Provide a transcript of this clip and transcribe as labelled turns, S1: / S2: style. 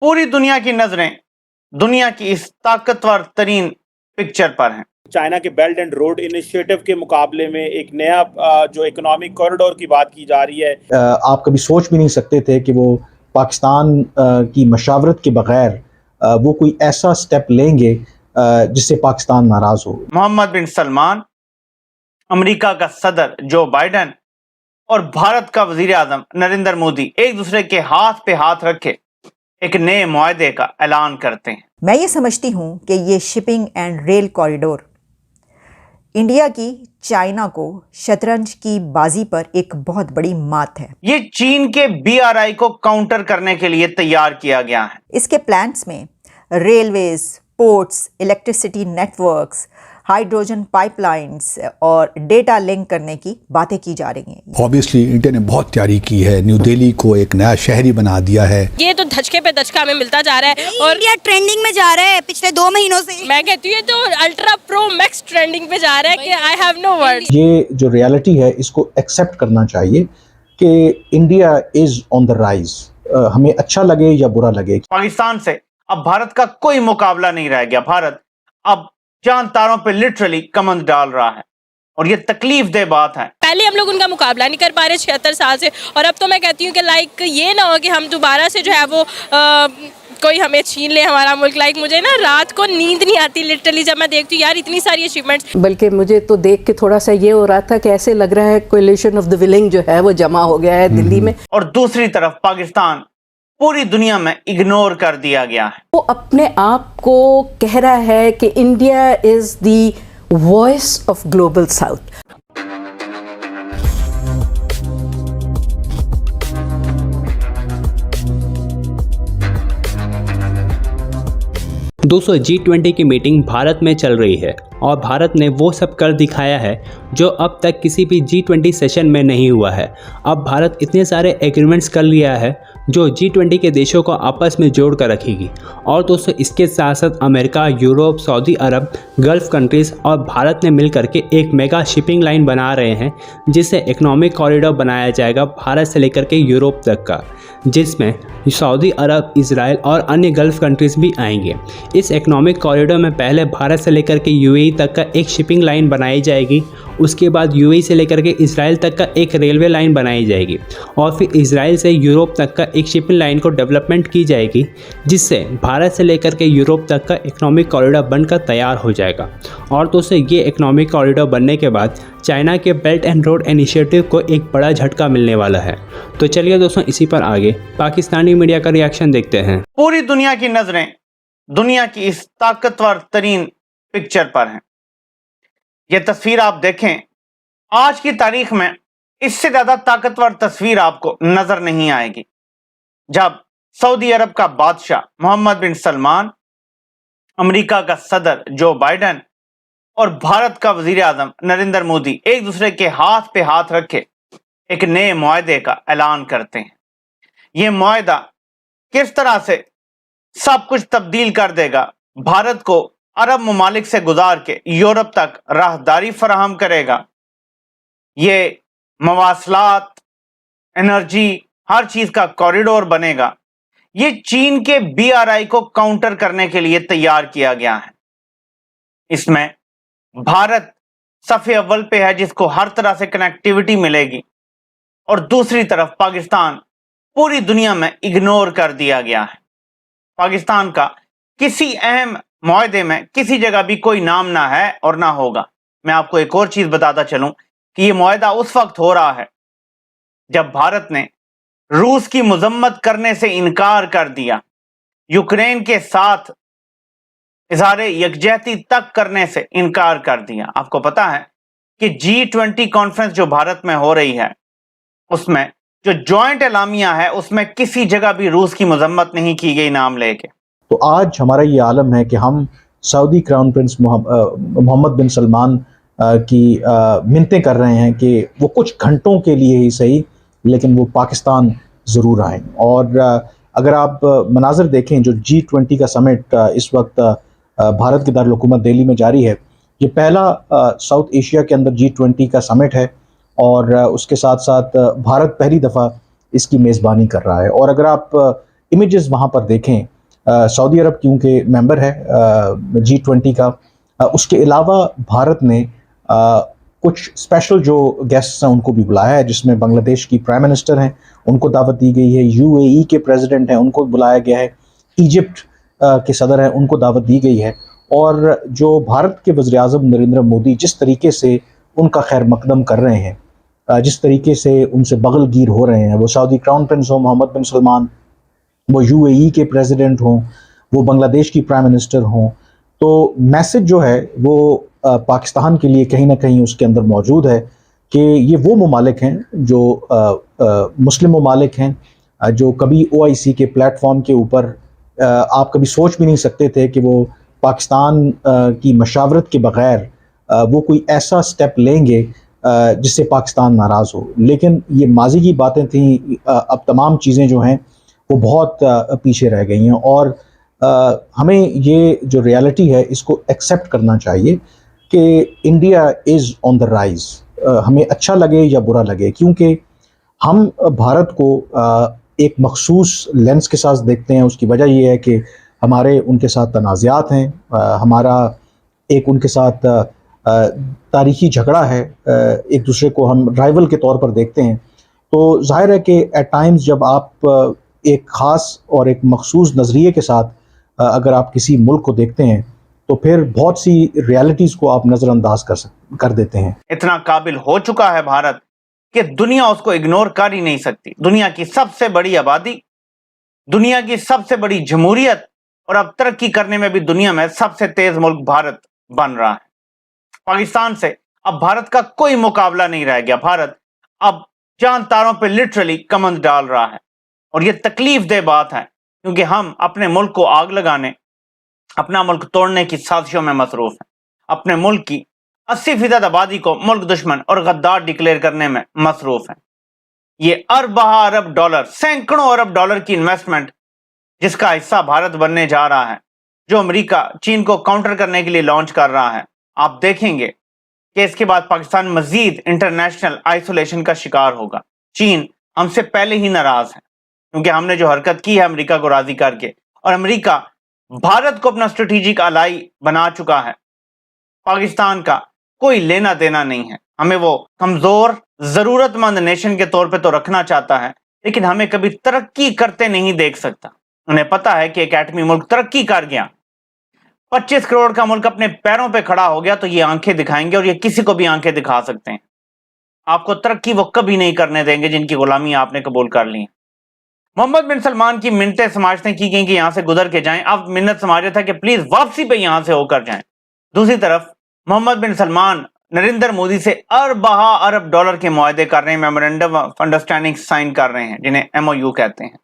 S1: पूरी दुनिया की नजरें दुनिया की इस ताकतवर तरीन पिक्चर पर हैं।
S2: चाइना के बेल्ट एंड रोड इनिशिएटिव के मुकाबले में एक नया जो इकोनॉमिक कॉरिडोर की बात की जा रही है।
S3: आप कभी सोच भी नहीं सकते थे कि वो पाकिस्तान की मशावरत के बगैर वो कोई ऐसा स्टेप लेंगे जिससे पाकिस्तान नाराज हो।
S1: मोहम्मद बिन सलमान, अमेरिका का सदर जो बाइडन और भारत का वजीर आजम नरेंद्र मोदी एक दूसरे के हाथ पे हाथ रखे एक नए मुआहदे का ऐलान करते हैं।
S4: मैं ये समझती हूँ कि ये shipping and rail corridor India की चाइना को शतरंज की बाजी पर एक बहुत बड़ी मात है।
S1: ये चीन के BRI को काउंटर करने के लिए तैयार किया गया है।
S4: इसके प्लान्स में railways, ports, electricity networks, hydrogen pipelines और डेटा लिंक करने की बातें की जा रही हैं।
S5: ऑब्वियसली इंडिया ने बहुत तैयारी की है, न्यू दिल्ली को एक नया शहरी बना दिया है। ये
S6: तो धचके पे धचका हमें मिलता जा रहा है और
S7: इंडिया ट्रेंडिंग में जा रहा है पिछले 2 महीनों से।
S6: मैं कहती हूँ तो अल्ट्रा प्रो मैक्स ट्रेंडिंग पे जा रहा है कि आई हैव नो वर्ड।
S3: ये जो रियलिटी है इसको एक्सेप्ट करना चाहिए कि India is on the rise, हमें अच्छा लगे या बुरा लगे।
S1: पाकिस्तान से अब भारत का कोई मुकाबला नहीं रह गया। भारत अब चांद तारों पे लिटरली कमंद डाल रहा है और ये तकलीफ दे बात है।
S6: पहले हम लोग उनका मुकाबला नहीं कर पा रहे 76 साल से, और अब तो मैं कहती हूँ कि लाइक ये ना हो कि हम दोबारा से जो है वो कोई हमें छीन ले हमारा मुल्क। लाइक मुझे ना रात को नींद नहीं आती लिटरली जब मैं देखती हूँ यार इतनी सारी अचीवमेंट्स।
S8: बल्कि मुझे तो देख के थोड़ा सा ये हो रहा था कि ऐसे लग रहा है कोलिशन ऑफ द विलिंग जो है वो जमा हो गया है दिल्ली में।
S1: और दूसरी तरफ पाकिस्तान पूरी दुनिया में इग्नोर कर दिया गया है।
S8: वो अपने आप को कह रहा है कि India is the voice of global south.
S9: दोस्तों G20 की मीटिंग भारत में चल रही है और भारत ने वो सब कर दिखाया है जो अब तक किसी भी G20 सेशन में नहीं हुआ है। अब भारत इतने सारे एग्रीमेंट्स कर लिया है जो G20 के देशों को आपस में जोड़ कर रखेगी। और दोस्तों इसके साथ साथ अमेरिका, यूरोप, सऊदी अरब, गल्फ़ कंट्रीज़ और भारत ने मिल करके एक मेगा शिपिंग लाइन बना रहे हैं जिससे इकोनॉमिक कॉरिडोर बनाया जाएगा भारत से लेकर के यूरोप तक का, जिसमें सऊदी अरब, इजराइल और अन्य गल्फ़ कंट्रीज़ भी आएंगे। इस इकोनॉमिक कॉरिडोर में पहले भारत से लेकर के UAE तक का एक शिपिंग लाइन बनाई जाएगी, उसके बाद UAE से लेकर के इजराइल तक का एक रेलवे लाइन बनाई जाएगी और फिर इजराइल से यूरोप तक का एक शिपिंग लाइन को डेवलपमेंट की जाएगी जिससे भारत से लेकर के यूरोप तक का इकोनॉमिक कॉरिडोर बनकर तैयार हो जाएगा। और दोस्तों ये इकोनॉमिक कॉरिडोर बनने के बाद चाइना के बेल्ट एंड रोड इनिशिएटिव को एक बड़ा झटका मिलने वाला है। तो चलिए दोस्तों इसी पर आगे पाकिस्तानी मीडिया का रिएक्शन देखते हैं।
S1: पूरी दुनिया की नजरें दुनिया की इस ताकतवर तरीन पिक्चर पर हैं। यह तस्वीर आप देखें, आज की तारीख में इससे ज्यादा ताकतवर तस्वीर आपको नजर नहीं आएगी जब सऊदी अरब का बादशाह मोहम्मद बिन सलमान, अमेरिका का सदर जो बाइडन और भारत का वजीर आजम नरेंद्र मोदी एक दूसरे के हाथ पे हाथ रखे एक नए मुआहदे का ऐलान करते हैं। यह मुआहदा किस तरह से सब कुछ तब्दील कर देगा, भारत को अरब ममालिक से गुजार के यूरोप तक राहदारी फराहम करेगा, ये मवासलात, एनर्जी, हर चीज का कॉरिडोर बनेगा। ये चीन के BRI को काउंटर करने के लिए तैयार किया गया है। इसमें भारत सफ़े अव्वल पे है जिसको हर तरह से कनेक्टिविटी मिलेगी, और दूसरी तरफ पाकिस्तान पूरी दुनिया में इग्नोर कर दिया गया है। पाकिस्तान का किसी अहम मुआहदे में किसी जगह भी कोई नाम ना है और ना होगा। मैं आपको एक और चीज बताता चलूं कि ये मुआहदा उस वक्त हो रहा है जब भारत ने रूस की मजम्मत करने से इनकार कर दिया, यूक्रेन के साथ इजहार यकजहती तक करने से इनकार कर दिया। आपको पता है कि G20 कॉन्फ्रेंस जो भारत में हो रही है उसमें जो जॉइंट एलामिया है उसमें किसी जगह भी रूस की मजम्मत नहीं की गई नाम लेके।
S3: तो आज हमारा ये आलम है कि हम सऊदी क्राउन प्रिंस मोहम्मद बिन सलमान की मिन्नतें कर रहे हैं कि वो कुछ घंटों के लिए ही सही लेकिन वो पाकिस्तान ज़रूर आएँ। और अगर आप मनाज़र देखें जो G20 का समिट इस वक्त भारत के दारुल-हुकूमत दिल्ली में जारी है, ये पहला साउथ एशिया के अंदर G20 का समिट है और उसके साथ साथ भारत पहली दफ़ा इसकी मेज़बानी कर रहा है। और अगर आप इमेजेस वहाँ पर देखें, सऊदी अरब क्योंकि मेंबर है G20 का, उसके अलावा भारत ने कुछ स्पेशल जो गेस्ट्स हैं उनको भी बुलाया है, जिसमें बांग्लादेश की प्राइम मिनिस्टर हैं, उनको दावत दी गई है, UAE के प्रेसिडेंट हैं, उनको बुलाया गया है, इजिप्ट के सदर हैं, उनको दावत दी गई है। और जो भारत के वज़ीर-ए-आज़म नरेंद्र मोदी जिस तरीके से उनका खैर मकदम कर रहे हैं, जिस तरीके से उनसे बगलगीर हो रहे हैं, वो सऊदी क्राउन प्रिंस हो मोहम्मद बिन सलमान, वो UAE के प्रेसिडेंट हों, वो बांग्लादेश की प्राइम मिनिस्टर हों, तो मैसेज जो है वो पाकिस्तान के लिए कहीं ना कहीं उसके अंदर मौजूद है कि ये वो ममालिक हैं जो मुस्लिम ममालिक हैं, जो कभी OIC के प्लेटफॉर्म के ऊपर आप कभी सोच भी नहीं सकते थे कि वो पाकिस्तान की मशावरत के बग़ैर वो कोई ऐसा स्टेप लेंगे जिससे पाकिस्तान नाराज़ हो। लेकिन ये माजी की बातें थीं, अब तमाम चीज़ें जो हैं वो बहुत पीछे रह गई हैं, और हमें ये जो रियलिटी है इसको एक्सेप्ट करना चाहिए कि India is on the rise, हमें अच्छा लगे या बुरा लगे, क्योंकि हम भारत को एक मखसूस लेंस के साथ देखते हैं। उसकी वजह ये है कि हमारे उनके साथ तनाज़ात हैं, हमारा एक उनके साथ तारीख़ी झगड़ा है, एक दूसरे को हम राइवल के तौर पर देखते हैं। तो ज़ाहिर है कि एट टाइम्स जब आप एक ख़ास और एक मखसूस नज़रिए के साथ अगर आप किसी मुल्क को देखते हैं तो फिर बहुत सी रियलिटीज़ को आप नज़रअंदाज कर देते हैं।
S1: इतना काबिल हो चुका है भारत कि दुनिया उसको इग्नोर कर ही नहीं सकती। दुनिया की सबसे बड़ी आबादी, दुनिया की सबसे बड़ी जमहूरियत, और अब तरक्की करने में भी दुनिया में सबसे तेज मुल्क भारत बन रहा है। पाकिस्तान से अब भारत का कोई मुकाबला नहीं रह गया। भारत अब चांद तारों पे लिटरली कमंद डाल रहा है, और ये तकलीफ दे बात है क्योंकि हम अपने मुल्क को आग लगाने, अपना मुल्क तोड़ने की साजिशों में मसरूफ हैं। अपने मुल्क की 80% आबादी को मुल्क दुश्मन और गद्दार डिक्लेयर करने में मसरूफ हैं। ये अरब डॉलर, सैकड़ों अरब डॉलर की इन्वेस्टमेंट जिसका हिस्सा भारत बनने जा रहा है, जो अमेरिका चीन को काउंटर करने के लिए लॉन्च कर रहा है, आप देखेंगे कि इसके बाद पाकिस्तान मजीद इंटरनेशनल आइसोलेशन का शिकार होगा। चीन हमसे पहले ही नाराज है क्योंकि हमने जो हरकत की है अमेरिका को राजी करके, और अमेरिका भारत को अपना स्ट्रेटेजिक अलाई बना चुका है। पाकिस्तान का कोई लेना देना नहीं है। हमें वो कमजोर जरूरतमंद नेशन के तौर पे तो रखना चाहता है, लेकिन हमें कभी तरक्की करते नहीं देख सकता। उन्हें पता है कि एक एटमी मुल्क तरक्की कर गया, 25 करोड़ का मुल्क अपने पैरों पे खड़ा हो गया, तो ये आंखें दिखाएंगे, और ये किसी को भी आंखें दिखा सकते हैं। आपको तरक्की वो कभी नहीं करने देंगे जिनकी गुलामी आपने कबूल कर ली है। मोहम्मद बिन सलमान की मिन्नतें समाजतें की गई कि यहां से गुजर के जाएं। अब मिन्नत समाजत है कि प्लीज वापसी पे यहां से होकर जाएं। दूसरी तरफ मोहम्मद बिन सलमान नरेंद्र मोदी से अरब डॉलर के मुआहदे कर रहे हैं, मेमोरेंडम ऑफ अंडरस्टैंडिंग साइन कर रहे हैं, जिन्हें MOU कहते हैं।